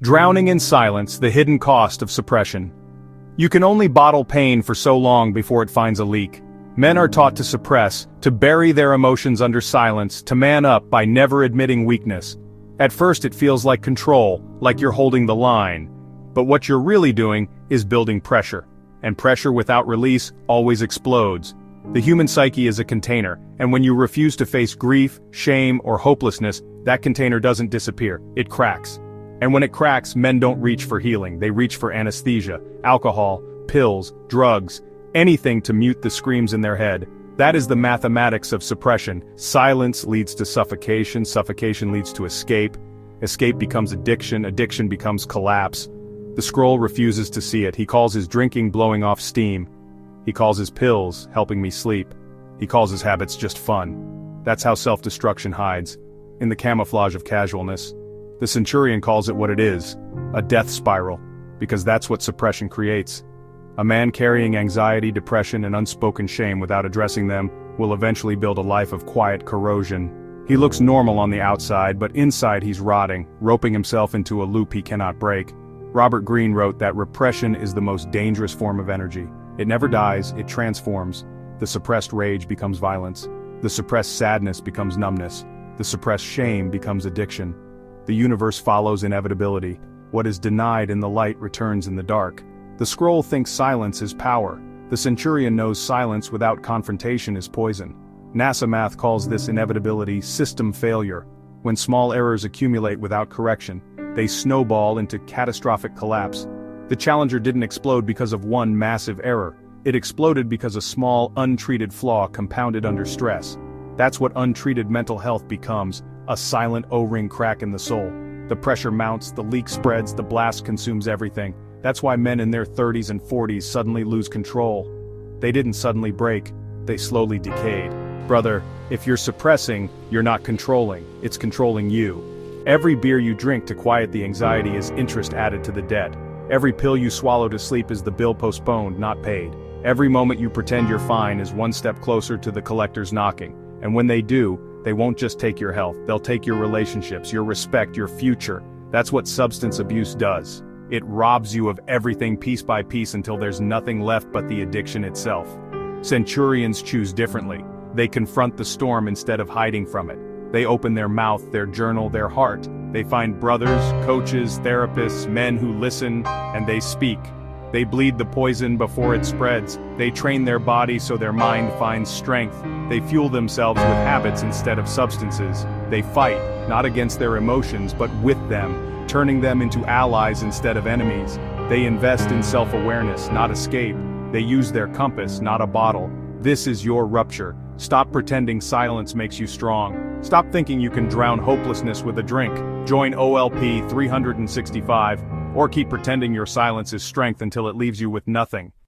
Drowning in silence, the hidden cost of suppression. You can only bottle pain for so long before it finds a leak. Men are taught to suppress, to bury their emotions under silence, to man up by never admitting weakness. At first it feels like control, like you're holding the line. But what you're really doing is building pressure. And pressure without release always explodes. The human psyche is a container, and when you refuse to face grief, shame, or hopelessness, that container doesn't disappear, it cracks. And when it cracks, men don't reach for healing, they reach for anesthesia, alcohol, pills, drugs, anything to mute the screams in their head. That is the mathematics of suppression. Silence leads to suffocation, suffocation leads to escape, escape becomes addiction, addiction becomes collapse. The scroll refuses to see it. He calls his drinking blowing off steam. He calls his pills helping me sleep. He calls his habits just fun. That's how self-destruction hides, in the camouflage of casualness. The centurion calls it what it is, a death spiral, because that's what suppression creates. A man carrying anxiety, depression, and unspoken shame without addressing them will eventually build a life of quiet corrosion. He looks normal on the outside, but inside he's rotting, roping himself into a loop he cannot break. Robert Greene wrote that repression is the most dangerous form of energy. It never dies, it transforms. The suppressed rage becomes violence. The suppressed sadness becomes numbness. The suppressed shame becomes addiction. The universe follows inevitability. What is denied in the light returns in the dark. The scroll thinks silence is power. The centurion knows silence without confrontation is poison. NASA math calls this inevitability system failure. When small errors accumulate without correction, they snowball into catastrophic collapse. The Challenger didn't explode because of one massive error. It exploded because a small, untreated flaw compounded under stress. That's what untreated mental health becomes, a silent O-ring crack in the soul. The pressure mounts, the leak spreads, the blast consumes everything. That's why men in their 30s and 40s suddenly lose control. They didn't suddenly break, they slowly decayed. Brother, if you're suppressing, you're not controlling, it's controlling you. Every beer you drink to quiet the anxiety is interest added to the debt. Every pill you swallow to sleep is the bill postponed, not paid. Every moment you pretend you're fine is one step closer to the collectors knocking. And when they do, they won't just take your health, they'll take your relationships, your respect, your future. That's what substance abuse does. It robs you of everything piece by piece until there's nothing left but the addiction itself. Centurions choose differently. They confront the storm instead of hiding from it. They open their mouth, their journal, their heart. They find brothers, coaches, therapists, men who listen, and they speak. They bleed the poison before it spreads. They train their body so their mind finds strength. They fuel themselves with habits instead of substances. They fight, not against their emotions but with them, turning them into allies instead of enemies. They invest in self-awareness, not escape. They use their compass, not a bottle. This is your rupture. Stop pretending silence makes you strong. Stop thinking you can drown hopelessness with a drink. Join OLP 365. Or keep pretending your silence is strength until it leaves you with nothing.